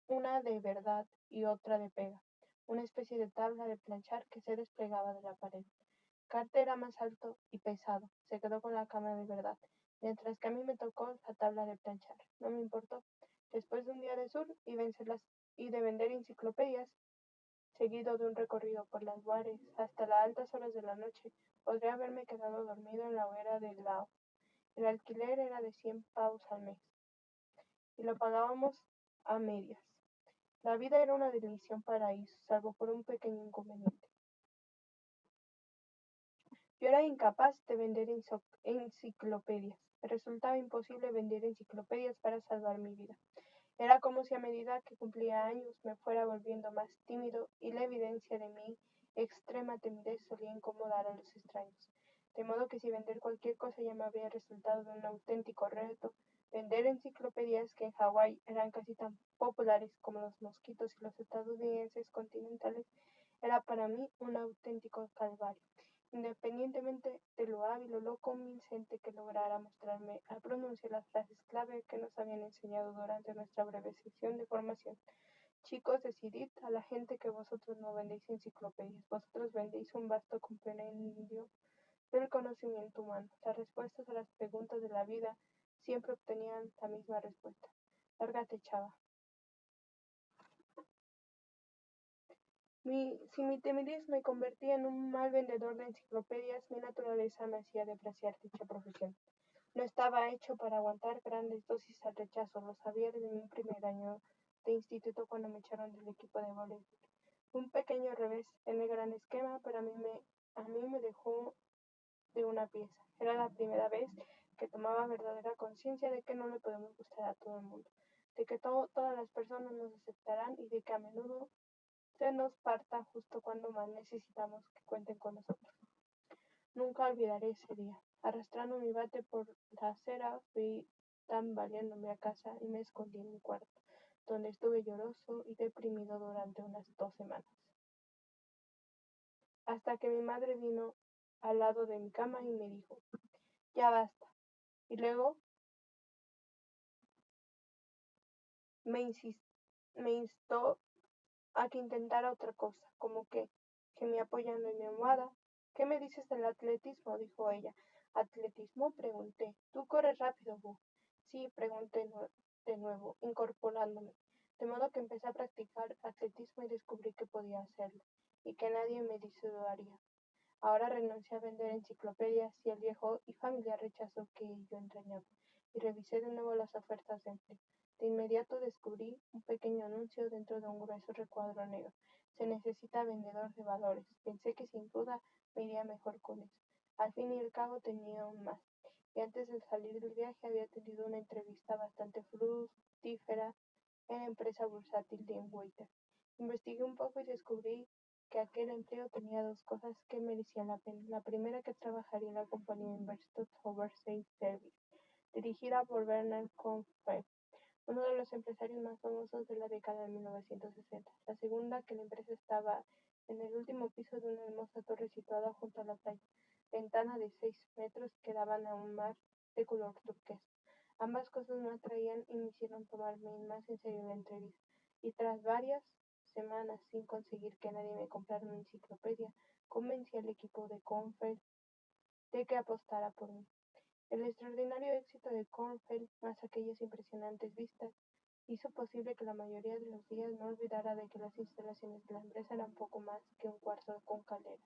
una de verdad y otra de pega. Una especie de tabla de planchar que se desplegaba de la pared. Carter era más alto y pesado. Se quedó con la cama de verdad, mientras que a mí me tocó la tabla de planchar. No me importó. Después de un día de sur y de vender enciclopedias, seguido de un recorrido por las bares hasta las altas horas de la noche, podría haberme quedado dormido en la hoguera del lao. El alquiler era de 100 pounds al mes, y lo pagábamos a medias. La vida era una delicia, un paraíso, salvo por un pequeño inconveniente. Yo era incapaz de vender enciclopedias. Me resultaba imposible vender enciclopedias para salvar mi vida. Era como si a medida que cumplía años me fuera volviendo más tímido y la evidencia de mi extrema timidez solía incomodar a los extraños. De modo que si vender cualquier cosa ya me había resultado de un auténtico reto, vender enciclopedias que en Hawái eran casi tan populares como los mosquitos y los estadounidenses continentales era para mí un auténtico calvario. Independientemente de lo hábil o lo convincente que lograra mostrarme al pronunciar las frases clave que nos habían enseñado durante nuestra breve sesión de formación. Chicos, decidid a la gente que vosotros no vendéis enciclopedias, vosotros vendéis un vasto compendio del conocimiento humano. Las respuestas a las preguntas de la vida siempre obtenían la misma respuesta. Lárgate, chava. Si mi timidez me convertía en un mal vendedor de enciclopedias, mi naturaleza me hacía depreciar dicha profesión. No estaba hecho para aguantar grandes dosis al rechazo, lo sabía desde mi primer año de instituto cuando me echaron del equipo de voleibol. Un pequeño revés en el gran esquema, pero a mí me dejó de una pieza. Era la primera vez que tomaba verdadera conciencia de que no le podemos gustar a todo el mundo, de que todas las personas nos aceptarán y de que a menudo se nos parta justo cuando más necesitamos que cuenten con nosotros. Nunca olvidaré ese día. Arrastrando mi bate por la acera, fui tambaleándome a casa y me escondí en mi cuarto, donde estuve lloroso y deprimido durante unas 2 semanas. Hasta que mi madre vino al lado de mi cama y me dijo, ya basta. Y luego me, me instó a que intentara otra cosa, como que, gemí apoyando en mi almohada. ¿Qué me dices del atletismo? Dijo ella. ¿Atletismo? Pregunté. ¿Tú corres rápido, Bu? Sí, pregunté de nuevo, incorporándome, de modo que empecé a practicar atletismo y descubrí que podía hacerlo, y que nadie me dissuadiría. Ahora renuncié a vender enciclopedias y el viejo y familiar rechazo que yo entrañaba, y revisé de nuevo las ofertas de empleo. De inmediato descubrí un pequeño anuncio dentro de un grueso recuadro negro. Se necesita vendedor de valores. Pensé que sin duda me iría mejor con eso. Al fin y al cabo tenía un más. Y antes de salir del viaje había tenido una entrevista bastante fructífera en la empresa bursátil de Waiter. Investigué un poco y descubrí que aquel empleo tenía dos cosas que merecían la pena. La primera, que trabajaría en la compañía Invested Oversight Service, dirigida por Bernard Cornwell, uno de los empresarios más famosos de la década de 1960. La segunda, que la empresa estaba en el último piso de una hermosa torre situada junto a la playa, ventana de 6 metros que daban a un mar de color turquesa. Ambas cosas me atraían y me hicieron tomarme más en serio la entrevista. Y tras varias semanas sin conseguir que nadie me comprara una enciclopedia, convencí al equipo de Cornwell de que apostara por mí. El extraordinario éxito de Cornwell, más aquellas impresionantes vistas, hizo posible que la mayoría de los días no olvidara de que las instalaciones de la empresa eran poco más que un cuarto con caldera.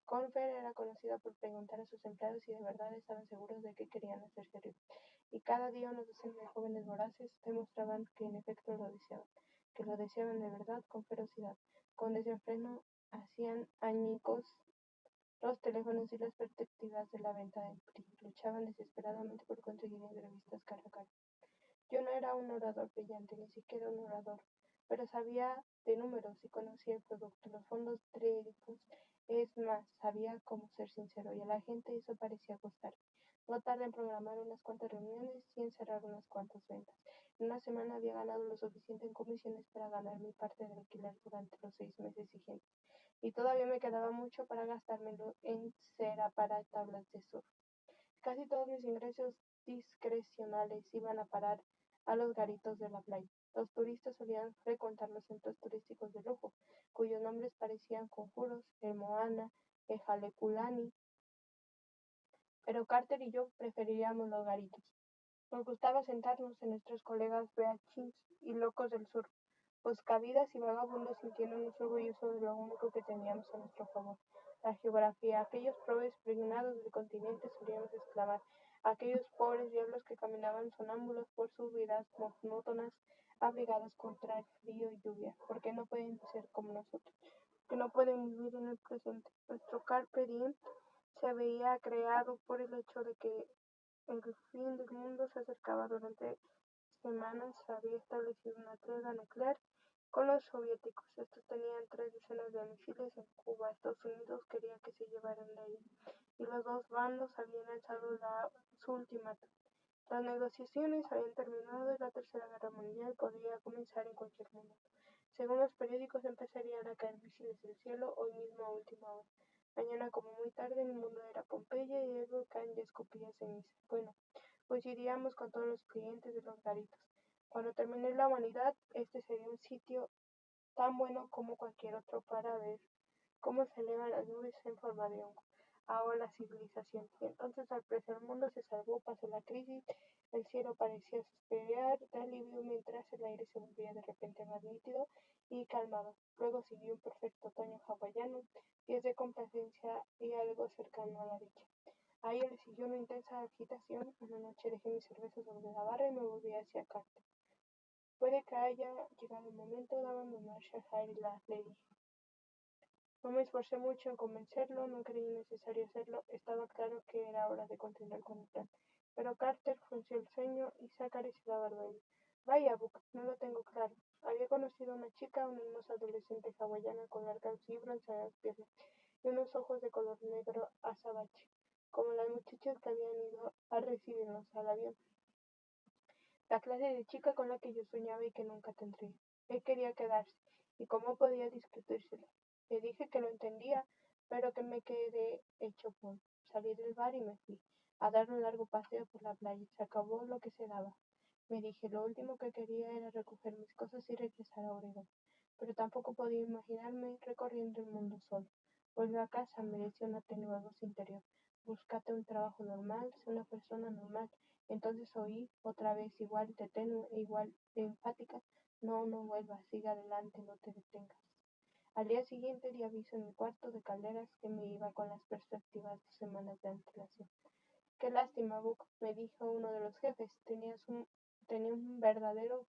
Cornwell era conocida por preguntar a sus empleados si de verdad estaban seguros de que querían hacerse ricos, y cada día una docena de jóvenes voraces demostraban que en efecto lo deseaban, que lo deseaban de verdad, con ferocidad, con desenfreno. Hacían añicos los teléfonos y las perspectivas de la venta del PRI, luchaban desesperadamente por conseguir entrevistas cara a cara. Yo no era un orador brillante, ni siquiera un orador, pero sabía de números y conocía el producto, los fondos teóricos. Es más, sabía cómo ser sincero, y a la gente eso parecía gustar. No tardé en programar unas cuantas reuniones y en cerrar unas cuantas ventas. En una semana había ganado lo suficiente en comisiones para ganar mi parte del alquiler durante los 6 meses siguientes, y todavía me quedaba mucho para gastármelo en cera para tablas de surf. Casi todos mis ingresos discrecionales iban a parar a los garitos de la playa. Los turistas solían frecuentar los centros turísticos de lujo, cuyos nombres parecían conjuros: el Moana, el Halekulani, pero Carter y yo preferíamos los garitos. Nos gustaba sentarnos en nuestros colegas beachings y locos del sur, buscavidas y vagabundos, sintiéndonos orgullosos de lo único que teníamos a nuestro favor: la geografía. Aquellos probes pregnados del continente, solíamos exclamar, aquellos pobres diablos que caminaban sonámbulos por sus vidas monótonas, abrigados contra el frío y lluvia, ¿por qué no pueden ser como nosotros? Que no pueden vivir en el presente. Nuestro carpe diem se veía creado por el hecho de que el fin del mundo se acercaba. Durante semanas se había establecido una tregua nuclear con los soviéticos. Estos tenían 3 decenas de misiles en Cuba. Estados Unidos quería que se llevaran de ahí, y los dos bandos habían alzado su ultimátum. Las negociaciones habían terminado y la Tercera Guerra Mundial podría comenzar en cualquier momento. Según los periódicos, empezarían a caer misiles del cielo hoy mismo a última hora. Mañana, como muy tarde, el mundo era Pompeya y el volcán ya escupía ceniza. Bueno, pues iríamos con todos los clientes de los garitos. Cuando termine la humanidad, este sería un sitio tan bueno como cualquier otro para ver cómo se elevan las nubes en forma de hongo. Ahora la civilización. Y entonces, al parecer, el mundo se salvó, pasó la crisis, el cielo parecía suspirar de alivio mientras el aire se volvía de repente más nítido y calmado. Luego siguió un perfecto otoño hawaiano, días de complacencia y algo cercano a la dicha. Ahí le siguió una intensa agitación. Una noche dejé mi cerveza sobre la barra y me volví hacia Carter. Puede que haya llegado el momento de abandonar Shahar, le dije. No me esforcé mucho en convencerlo, no creí necesario hacerlo, estaba claro que era hora de continuar con el plan. Pero Carter frunció el ceño y se acarició la barbilla. Vaya, Buck, no lo tengo claro. Había conocido a una chica, una hermosa adolescente hawaiana con largas y bronceadas piernas y unos ojos de color negro azabache, como las muchachas que habían ido a recibirnos al avión. La clase de chica con la que yo soñaba y que nunca tendría. Él quería quedarse, y cómo podía discutírselo. Le dije que lo entendía, pero que me quedé hecho polvo. Salí del bar y me fui a dar un largo paseo por la playa. Se acabó lo que se daba. Me dije, lo último que quería era recoger mis cosas y regresar a Oregón. Pero tampoco podía imaginarme recorriendo el mundo solo. Vuelve a casa, me decía un atenuado interior. Búscate un trabajo normal, sé una persona normal. Entonces oí otra vez, igual de tenue e igual de enfática: no, no vuelvas, siga adelante, no te detengas. Al día siguiente di aviso en mi cuarto de Calderas que me iba con las perspectivas de semanas de antelación. Qué lástima, Buck, me dijo uno de los jefes. Tenía un verdadero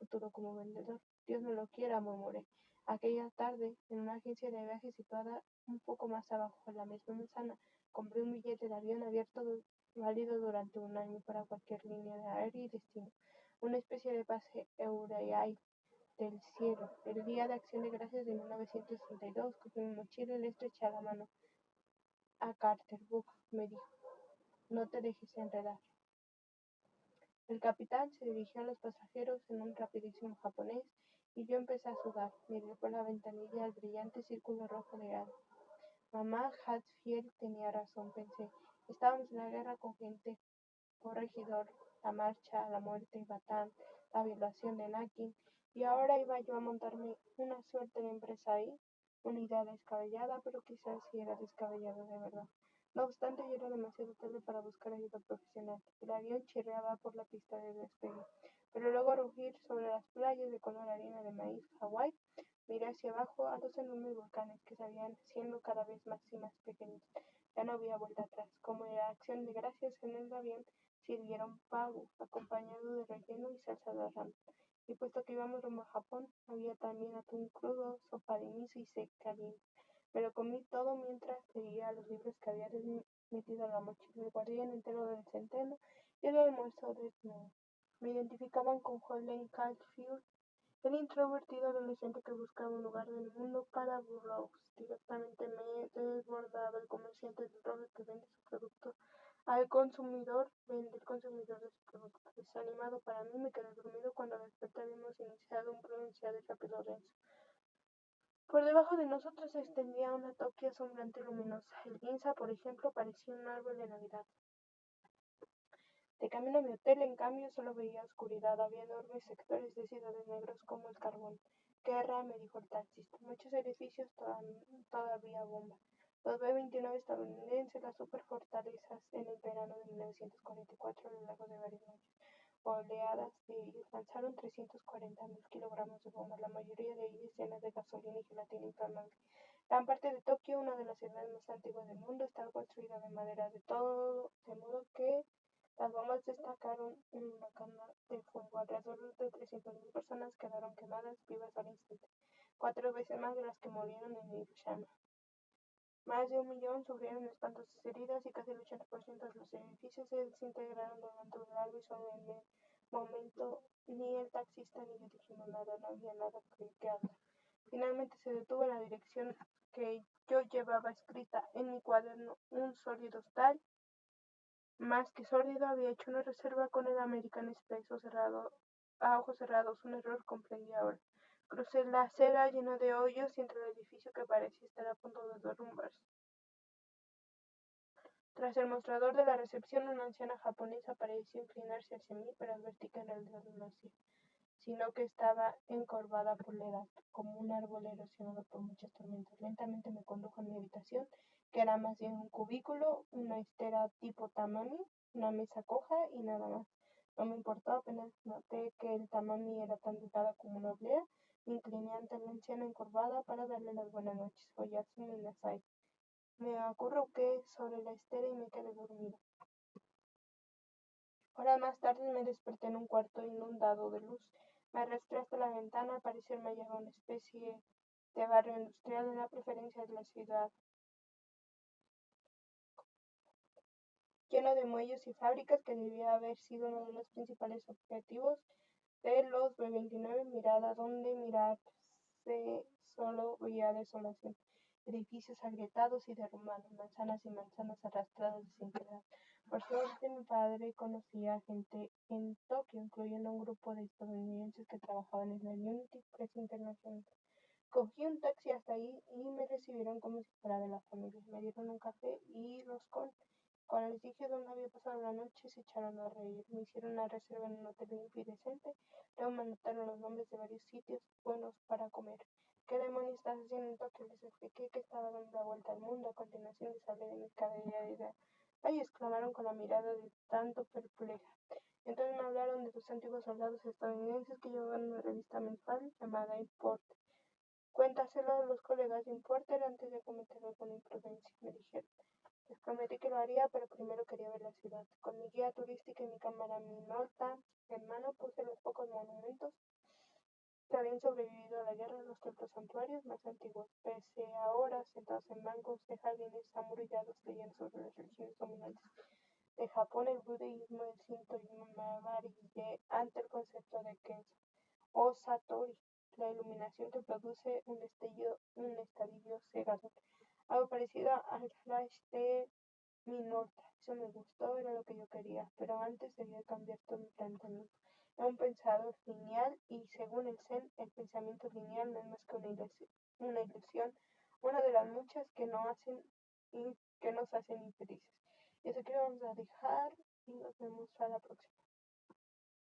futuro como vendedor. Dios me lo quiera, murmuré. Aquella tarde, en una agencia de viajes situada un poco más abajo, en la misma manzana, compré un billete de avión válido durante un año para cualquier línea de aire y destino. Una especie de pase Euryail del cielo. El día de Acción de Gracias de 1962, cogí mi mochila y le estreché la mano a Carter. Buck, me dijo, no te dejes enredar. El capitán se dirigió a los pasajeros en un rapidísimo japonés y yo empecé a sudar. Miré por la ventanilla el brillante círculo rojo de Ada. Mamá Hatfield tenía razón, pensé. Estábamos en la guerra con gente, Corregidor, la marcha, la muerte, Batán, la violación de Nakin, y ahora iba yo a montarme una suerte de empresa ahí. Una idea descabellada, pero quizás sí era descabellada de verdad. No obstante, ya era demasiado tarde para buscar ayuda profesional. El avión chirriaba por la pista de despegue, pero luego rugir sobre las playas de color harina de maíz Hawái, miré hacia abajo a los enormes volcanes que se habían siendo cada vez más y más pequeños. Ya no había vuelta atrás. Como en la Acción de Gracias, en el avión sirvieron pavu, acompañado de relleno y salsa de rama. Y puesto que íbamos rumbo a Japón, había también atún crudo, sopa de miso y sé caliente. Me lo comí todo mientras leía los libros que había metido en la mochila, el guardián entero del centeno y el almuerzo de nuevo. Me identificaban con Holden Caulfield, el introvertido adolescente que buscaba un lugar del mundo para Burroughs. Directamente me desbordaba el comerciante del roble que vende su producto vende el consumidor de su producto. Desanimado para mí, me quedé dormido cuando al despertar habíamos iniciado un pronunciado y rápido denso. Por debajo de nosotros se extendía una toquia asombrante y luminosa. El Ginza, por ejemplo, parecía un árbol de Navidad. De camino a mi hotel, en cambio, solo veía oscuridad. Había enormes sectores de ciudades negros como el carbón. Guerra, me dijo el taxista. Muchos edificios todavía bomba. Los B-29 estadounidenses, las superfortalezas en el verano de 1944 a lo largo de varias noches. Oleadas de ellos lanzaron 340.000 kilogramos de bombas, la mayoría de ellas llenas de gasolina y gelatina inflamable. Gran parte de Tokio, una de las ciudades más antiguas del mundo, estaba construida de madera, de modo que las bombas destacaron en una cama de fuego. Alrededor de 300.000 personas quedaron quemadas vivas al instante, 4 veces más de las que murieron en Hiroshima. Más de 1 millón sufrieron espantosas heridas y casi el 80% de los edificios se desintegraron durante un largo y solo en el momento. Ni el taxista ni yo dijimos nada, no había nada que hablar. Finalmente se detuvo en la dirección que yo llevaba escrita en mi cuaderno. Un sórdido tal, más que sórdido, había hecho una reserva con el American Express a ojos cerrados. Un error, comprendí ahora. Crucé la acera llena de hoyos y entre el edificio que parecía estar a punto de derrumbarse. Tras el mostrador de la recepción, una anciana japonesa pareció inclinarse hacia mí, pero advertí que en realidad no lo hacía, sino que estaba encorvada por la edad, como un árbol erosionado por muchas tormentas. Lentamente me condujo a mi habitación, que era más bien un cubículo, una estera tipo tamami, una mesa coja y nada más. No me importó, apenas noté que el tamami era tan delgada como una oblea. Me incliné ante la anciana encorvada para darle las buenas noches. Oyasumi Nasai. Me acurruqué sobre la estera y me quedé dormido. Horas más tarde me desperté en un cuarto inundado de luz. Me arrastré hasta la ventana, pareció me hallaba una especie de barrio industrial en la preferencia de la ciudad, lleno de muelles y fábricas que debía haber sido uno de los principales objetivos de los B-29. Mirada donde mirarse, solo veía desolación, edificios agrietados y derrumbados, manzanas y manzanas arrastradas sin piedad. Por suerte, mi padre conocía gente en Tokio, incluyendo un grupo de estadounidenses que trabajaban en la Unity Press International. Cogí un taxi hasta ahí y me recibieron como si fuera de la familia. Me dieron un café y roscón. Cuando les dije dónde había pasado la noche, se echaron a reír. Me hicieron una reserva en un hotel limpio y decente. Luego me anotaron los nombres de varios sitios buenos para comer. ¿Qué demonios estás haciendo en Tokio? Les expliqué que estaba dando la vuelta al mundo. A continuación les hablé de mi calidad ¡Ay! Exclamaron con la mirada de tanto perpleja. Entonces me hablaron de los antiguos soldados estadounidenses que llevaban una revista mensual llamada Importe. Cuéntaselo a los colegas de Importer antes de cometer alguna imprudencia, me dijeron. Les prometí que lo haría, pero primero quería ver la ciudad. Con mi guía turística y mi cámara Minolta en mano puse los pocos monumentos que habían sobrevivido a la guerra en los templos santuarios más antiguos, pese a horas sentados en bancos de jardines amurallados leyendo sobre las religiones dominantes de Japón, el budismo, el Shinto y me maravillé ante el concepto de Kenzo o Satori, la iluminación que produce un estadio cegador, algo parecido al flash de Minolta. Eso me gustó, era lo que yo quería, pero antes debía cambiar todo mi planteamiento. Era un pensador lineal y, según el Zen, el pensamiento lineal no es más que una ilusión, una de las muchas que nos hacen infelices. Y eso que vamos a dejar y nos vemos a la próxima.